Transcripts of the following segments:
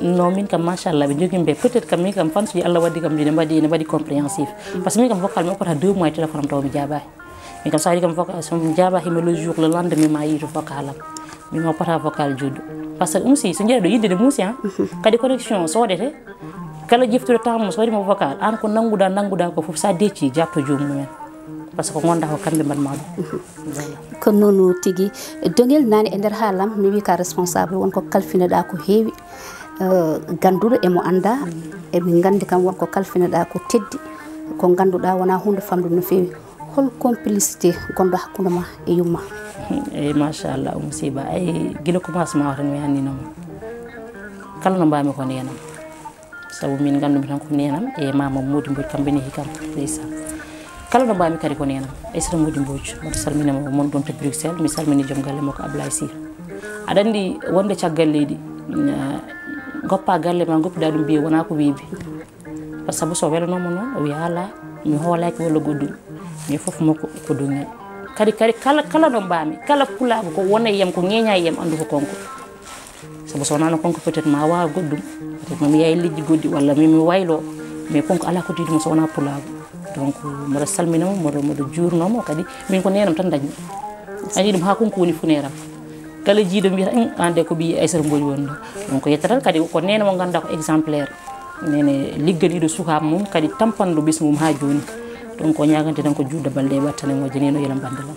non min kam machallah be jogim be peut-être kam min kam fansuji Allah waddi kam ne badi compréhensif parce que min kam vocal mi ko ta 2 mois téléphone taw mi jaba min kam sari kam vocal son jaba hima le jour le lendemain ma yito vocal am mi mo pata vocal juddu parce que umsi so jeedo yidde musi han kadi connexion so dete kala jiftude temps mo so wadi mo vocal an ko nanguda ko fof sa decci japto jomum parce que gonda ko kambe man ma ko nonu tigi dongel nani e der halam mi wi ka responsable won ko kalfina da ko heewi gandudo e mo anda e mi gandi kam won ko kalfina da ko teddi ko ganduda wana hunde famdu no feewi hol complicité gondo hakkude ma e yumma e machallah musiba ay gila commencement tan mi hanni non kala no mbami ko nenam sabu min gandu mi tan ko nenam e mama modi mbod kambe ni hikam deysa kala no mbami kadi ko nenam e sara modi mboj mo salmina mo mon don to Bruxelles mi salmini jom galle mako Ablaye Sir adandi wonde ciagal leydi goppa galle ma goppida dum biye wona ko wiibi parce que so welo non mo non o wi ala mi holaki wala goddum mi fof mako ko dungel kadi kala no mbami kala pulago ko wona yem ko ngenya yem andu ko konko sabu so nana konko peut-être ma wa goddum peut-être mi yay liddi goddi wala mi waylo mais konko ala ko didi mo so wona pulago donc mo salminamo mo jurnomo kadi min ko nenam tan dañi ani dum ha konko woni funeram kala jiido mi ande ko bi Aissata Mbodj wondo donc yettatal kadi ko nena mo ganda ko exemplaire nene liggani do suka mum kadi tampando bis mum ha joni donc ko nyagante tan ko judda balde wattane mo jeneno yelam bandala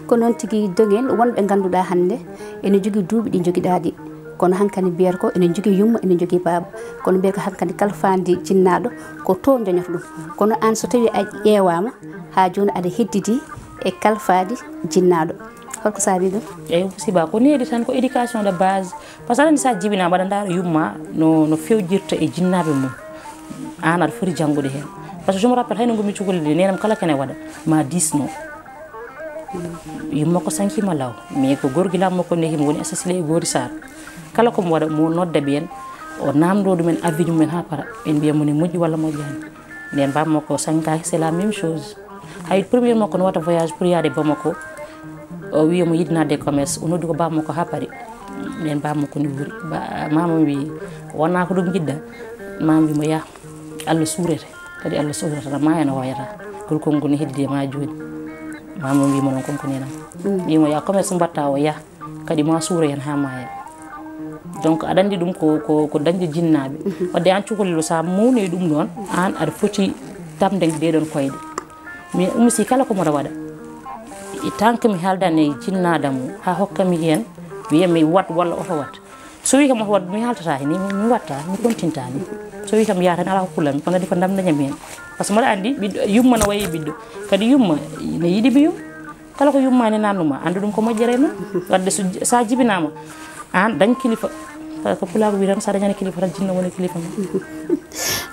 ko non tigi dongel wonbe ganduda hande ene jogi duubi di jogidaadi kono hankani biyer ko ene jogi yumma ene jogi baba kono biyer ko hankani kalfandi jinnado ko to jonyof dum kono an so tawi a ƴewama ha joni ada heddidi e kalfadi jinnado holko sabi dum e musiba ko needi tan ko éducation de base parce que sa jibina bada ndaro yumma no fewjirta e jinnabe mum anar fori jangude hen parce que je me rappelle hayno ngumi cugol de nenam kala kene wada ma 10 no yumma ko sanki malaw mais ko gorgilam mako ne him woni assassiné gori sar kala ko mo wada mo nodda ben o namdo dum en avidu men ha para en biya moni moji wala mo jani nen bam mako sanka c'est la même chose hay premier mako no wata voyage pour yade Bamako o wi mo yidna de commerce o noddu ko bam mako ha pari nen bam mako ni wuri mama wi wona ko dum jidda mama wi mo ya Allah suurete kadi Allah suurata ma yana wayata kul ko ngoni heddi ma joni mama wi mo non ko nenam wi mo ya commerce mbatta o ya kadi ma suure hen ha maya donc adandi dum ko dañde jinnabe wadde an cukollo sa mawni dum non an ad foti tamde de don koyde mais umsi kala ko mo wada e tank mi haldane jinnadamu ha hokkami hen wi mi wat walla o wat so wi kam wat mi haltata ni mi watta mi kontintani so wi kam yaata ala kulam ko ngadi ko ndam dañam hen parce que mo andi yumma no wayi biddo kadi yumma ne yidi bi yum kala ko yumma ne nanuma andu dum ko mojjere non wadde sa jibinama an dañ kilifa ko pulago wi tan sa dañani kilifa tan jinna woni kilifa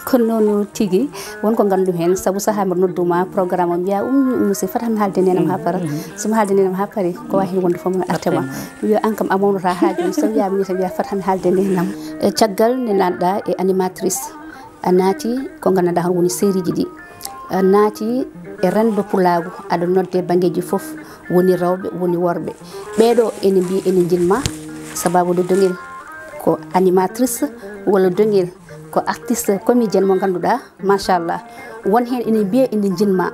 ko nonu tigi won ko gandu hen sabu sahabar nodduma programme biya musi fatam halde nenam ha para sum halde nenam ha pari ko wahi wonde fo mon artema yo ankam amono ra haaju so wiya mi tan biya fatam halde nenam tiagal ne nanda e animatrice anati ko ganada har woni série ji anati e rendo pulago ado nodde bangeji fof woni rawbe woni worbe bedo ene bi ene jinma sababu do dongel ko animatrice wala dongel ko artiste comédienne mo ganduda machallah won hen ene biye ene jinma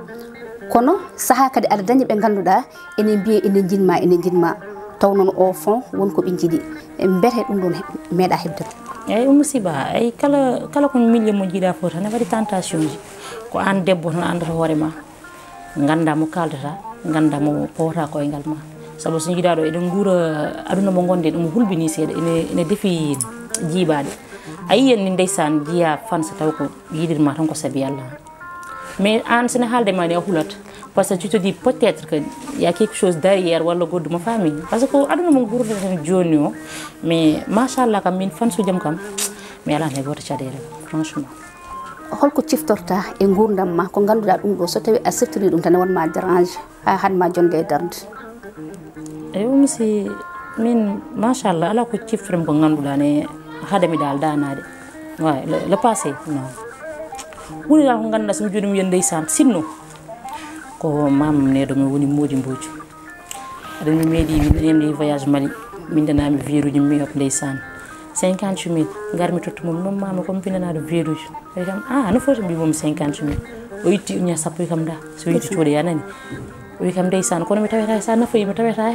kono saha kadi ada dañi be ganduda ene biye ene jinma taw non au fond won ko be jidi e mbete dum don meda hebde ay musiba ay kala ko milieu mo jida fota na wadi tentation ji ko an debbo tan andata hore ma ganda mo kaldata ganda mo pota ko e ngal ma sabu so jida do eden ngura aduna mo gonde dum hulbini seeda ene defi jibade ayen ni ndeysan jiya fan sa taw ko yidirma tan ko sabi Allah mais an sene halde ma ne hulat parce que tu te dis peut-être que il y a quelque chose derrière wala goddu ma famille parce que aduna mo gurdo tan joni o mais machallah kam min fan su jam kam mais ala ne goto cadere franchement holko ciftorta e ngurdam ma ko ganduda dum do so tawi a settiri dum tan won ma dérange ha han ma jonde darde e umsi min machallah ala ko cifrem ko ganduda ne hadami dal danade way le passé non woni dal ko ganda so jodum yende ndeysan sinno ko mam ne do mi woni modi mboju aɗa mi meeɗi mi voyage Mali min danami viruji mi hop ndeysan 50000 garmi tottu mom non mama comme bindanade viruji wi kam no foti mbi mom 50000 o itti uña sappo kam da so yitti cuuɗe yanani wi kam ndeysan kono mi taweta sa nafoyi mi taweta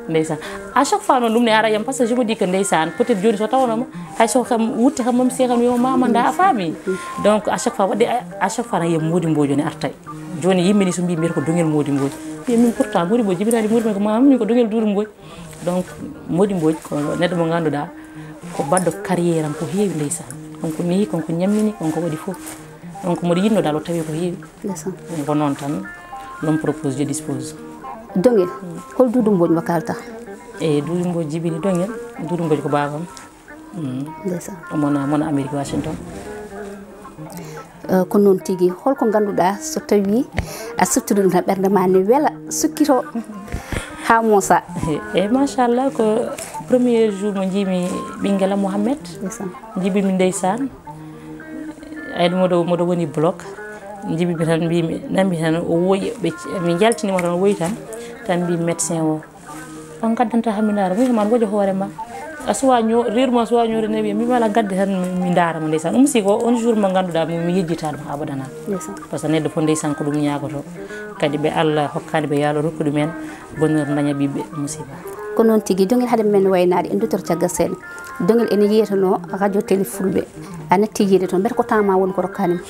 ndeysan à chaque fois non ɗum ne ara yam parce que je me dis que ndeysan peut être joni so tawnoma hay so kam wutte kam mam si kam yo mama da a faami donc à chaque fois wadde à chaque fois na yem modi mbojo ne artay joni yimmini so mbi ko dongel modi mbojo min pourtant modi mbojo jibinani modi ko mamami ko dongel duuru mbojo donc modi mbojo ko neddo mo ganduda ko baddo carrière am ko heewi ndeysan konko nehi konko nyammini konko wadi fof donc modi yinno dal o tawi ko heewi ko non tan non propose je dispose dongel hol dudu mbojo wakalta dudu mbojo jibini dongel dudu mbojo ko babam ndeysan mona America Washington ko non tigi holko ganduda so tawi a suttiri dum tan berde ma ne wela sukkito ha mosa machallah ko premier jour mo jimi bingela Mohammed jibi mi ndeysan ay modo woni block jibi bi tan bi nambi tan o woyi mi jaltini mo tan woyi tan bi médecin o on gaddanta hamindara mi man wojo hoore ma aswaño rirmo aswaño renebi mi wala gadde tan mi ndara mo ndeysan umsi ko on jour mo ganduda mi yejjita dum abadana parce que neddo fo ndeysan ko dum nyaagoto kadi be Allah hokkani be yalo rokku dum en bonheur daña bibe musiba ko non tigi dongel hade men waynade en dutor tiaga sen dongel en yiyetono radio télé fulbe anati yide to ber ko tama won ko rokkanim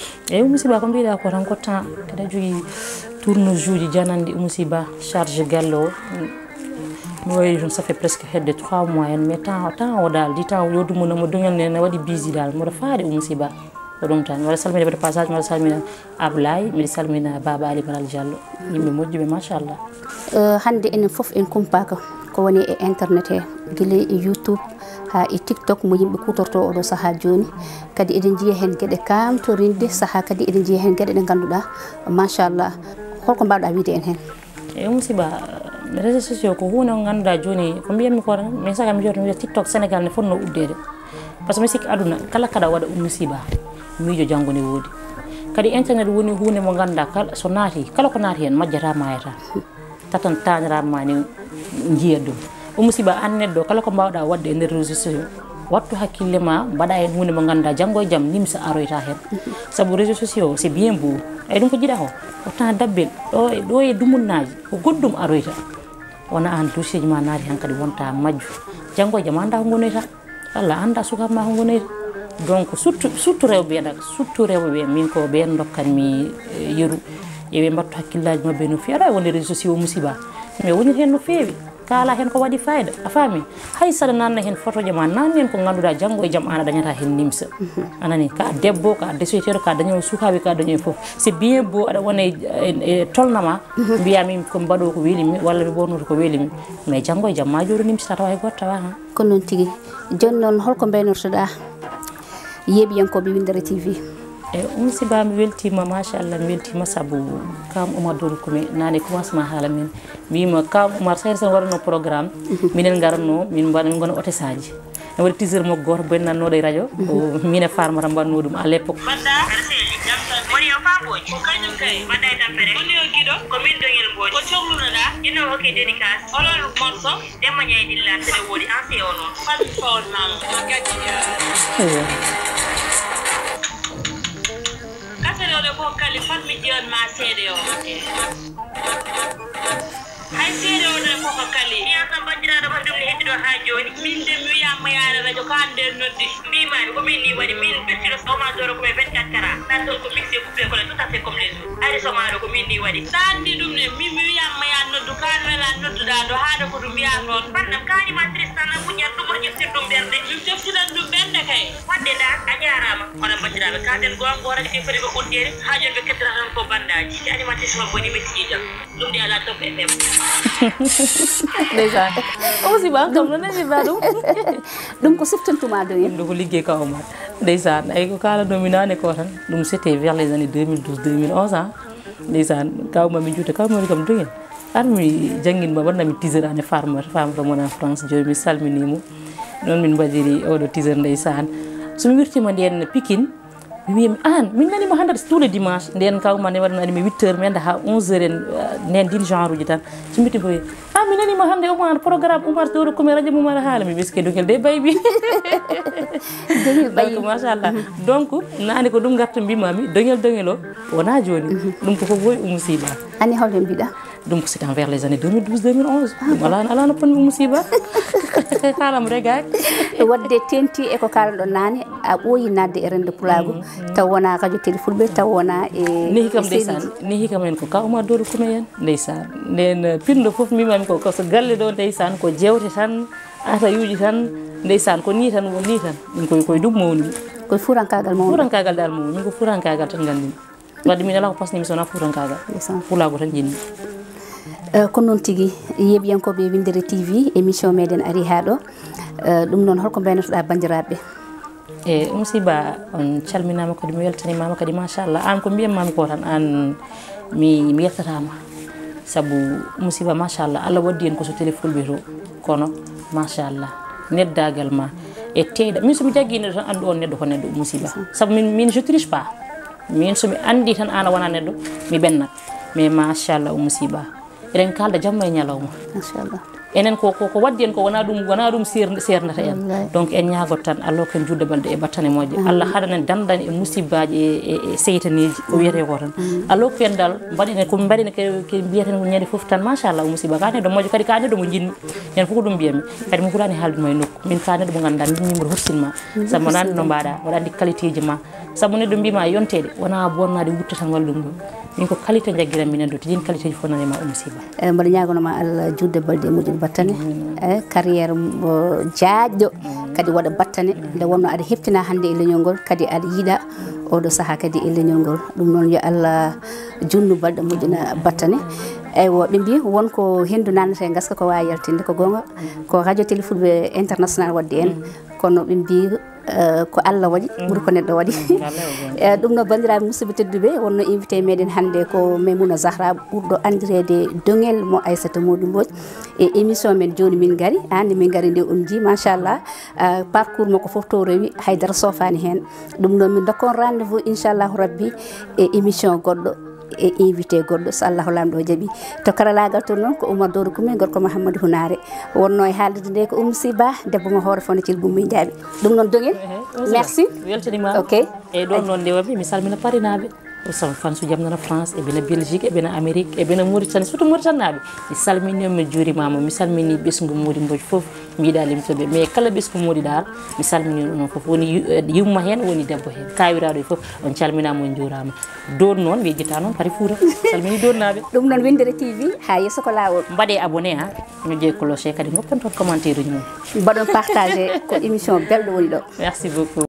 musiba ko biida ko tan ko tan kada jogi tourno joudi janandi musiba charge gallo moy ça fait presque hedde 3 mois en mettant temps o dal di temps yodumo no mo dongel ne wadi busy dal mo faade musiba ko dum tan wala salmina be passage wala salmina ablay mi salmina baba ali baral jallo yimbe mojjube machallah hande en fof en kumpaka ko woni e internet e gile e YouTube ha e TikTok mo yimbe kutorto o do saha joni kadi eden jiya hen gede kam to rinde saha kadi eden jiya hen gede de ganduda machallah holko mbawda wiide en hen musiba réseaux sociaux ko huuna ganduda joni ko mbiyan mi ko min saka mi jorto mi TikTok Sénégal ne fonno uddede parce que mi sikki aduna kala kada wada musiba miijo jangone wodi kadi internet woni huune mo ganda kala so naati kala ko naati hen majjata mayata tatan tañra mani jiyadum musiba anneddo kala ko mbawda wadde e réseaux sociaux wattu hakkille ma bada en huune mo ganda jango e jam nimsa aroyta hen sabu réseaux sociaux c'est bien beau ay dum ko jida ho autant dabbel do e dumunnaji ko goddum aroyta wana an dossier ma naati han kadi wonta majju jango e jam anda ko goneta Allah anda suka ma ko goneta donc surtout rewbe dak surtout rewbe min ko be ndokkan mi yeru e mbattu hakkillaji mabbe no fiara woni réseaux sociaux musiba mais woni hen no feewi kala hen ko wadi fayda a faami hay sada nanna hen photo jama nan hen ko ganduda jango e jam ana dañata hen nimsa anani ka debbo ka desoitero ka daño sukabe ka daño fof c'est bien beau ada wona e tolnama biyami ko mbado ko welimi walla be bonnoto ko welimi mais jango e jam ma joro nimsa tawa e gotta wa ko non tigi jonnon holko baynortoda yebiyankobe Windere TV musiba mi weltima machallah mi weltima sabu kam Oumar Dodo ko mi nane commencement hala min bima kam Oumar sen warno programme minen garanno min ngona ote saji e wadi teaser mo goto bennanno de radio o mine farmata banno dum à l'époque banda woni o famboy ko kañum kay banda e tampere woni o gido ko min dongel boy ko cogluno da ino hokke dédicace olol morso demma nyay dilla tele wodi ancien o non fat fon nam kasere ko kali fatmi dion ma sede o hay sede o ne ko kali ya kam bandiraado ko dum heddido ha joni min de mi yamma yaara radio ko ande noddi bima ko min ni wadi min bettiro Oumar Dodo ko 24 kara tan ko mixé coupé ko tout à fait comme les autres ari so maado ko min ni wadi sandi dum ne mi yamma ya noddu kan wala nodduda do haada ko dum ya non bandam kaani ma tristana bu ñar dum ko ci dum berde mi tefsilan dum bende kay wadde da a jaarama ona bandiraado ka den go am ko rek fere ko dere haajo be ketra tan ko bandaji ci animatrice ma boni metti jam dum di ala top fm déjà aussi ba kam non ni badum dum ko siftantuma do yim do ko liggé ka Oumar ndeysaan ay ko kala dominane ko tan dum c'était vers les années 2012 2011 hein ndeysaan kawma mi juuta kawma mi kam doyen armi jangin ba banna mi teaser ane farmer mo na France joy mi salminimo non min badiri o do teaser ndeysaan so mi wirtima den Pikine mi an min nani mo hande tous les dimanche nden kawma ne wadana mi 8h men ha 11h en nen din genre uji tan cimbiti boy mi nani mo hande Oumar programme Oumar do ko mi radio mo mara hala mi biske dogel de baybi donc machallah donc nani ko dum garta mbimami dogelo wona joni dum ko boy musiba ani hawle mbida donc c'était vers les années 2012 2011 ala no pon musiba kalam regak wadde tenti e ko kaldo nani a boyi nadde e rende pulago taw wona kajo telefulbe taw wona e ni hikam ndeysan ni hikam en ko ka Oumar do ko men ndeysan nen pindo fof mimami ko so galle do ndeysan ko jewte tan ata yuji tan ndeysan ko ni tan woni tan min koy dum mawni koy furankagal dal mo min ko furankagal tan gandi wadde min ala ko pasni mi sona furankagal pulago tan jinni ko non tigi yebiyankobe Windere TV émission meden ari haado dum non holko benatoda bandirabe musiba on calminama kadi mi weltanimama kadi machallah an ko mbiyamami ko tan an mi yettatama sabu musiba machallah Allah waddi en ko so téléphone be to kono machallah neddagal ma e teyda min so mi jaggine tan andu on neddo ko neddo musiba sabu min je triche pas min so mi andi tan ana wana neddo mi bennat mais machallah musiba ren kalda jamma e nyalawma machallah enen ko waddi en ko wana dum sernata en donc en nyaagot tan Allah ko judde balde e battane moje Allah hadanen dandani e musibaaji e seytaneji ko wiyete ko tan Allah ko en dal badine ko badine ke biyaten ko nyade fof tan machallah musiba kane do moje kadi kane do mo jinni en fuko dum biyami kadi mo fulani haldu may nokku min kane do mo ganda min mo hursinma sabu nan no mbaada wala andi qualité ji ma sabu ne do bima yontede wana bonnade wutta tan wallum min ko qualité jagiram minen do tin qualité ji fonane ma musiba mbar nyaagono ma Allah judde balde mujjul battane carrière jaajjo kadi wada battane nde wonno ada heptina hande e leñol ngol kadi ada yida odo saha kadi e leñol ngol dum non yo Allah junnu balde mujjina battane eywo be mbi wonko hendu nanata gaska ko wawi yaltinde ko gonga ko radio téléfulbe international wadde en kono be mbi ko Allah wadi buri ko neddo wadi dum no bandirabe musidbe teddube wonno invité meden hande ko Maimouna Zahra burdo andirede dongel mo Aissata Modou Mbodj e émission men joni min gari ande min gari de on ji machallah parcours mako fof to rewi haydara sofani hen dum no min dokkon rendez-vous inchallah rabbi e émission goddo e invité goddo so Allah lamdo jabi to karalagal to non ko Oumar Dodo Kumi gorko Mouhamadou Hunare wonno e haalde de ko Siba debbo mo hoore fone cil bummi jaabi dum non dongel merci weltanima ok e don non de wabi mi salmina parinabe sama fan su jamna France e bena Belgique e bena Amérique e bena Mauritanie surtout Mauritanie mi salmini mi juri mama mi salmini besngu Modi Mbodj fof mi dalim tobe mais kala besku Modi dar mi salmini non fof woni yumma hen woni debbo hen kawiraado fof on calmina mo jurama don non mi jita non pari fuura salmini don nabe dum non Windere TV ha yeso ko lawol mbade abonné ha ñu jey cloche kadi ngoppon ton commentaire ñu badon partager ko émission beldo woni do merci beaucoup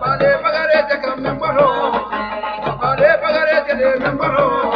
Pagare pagare te kam membaro.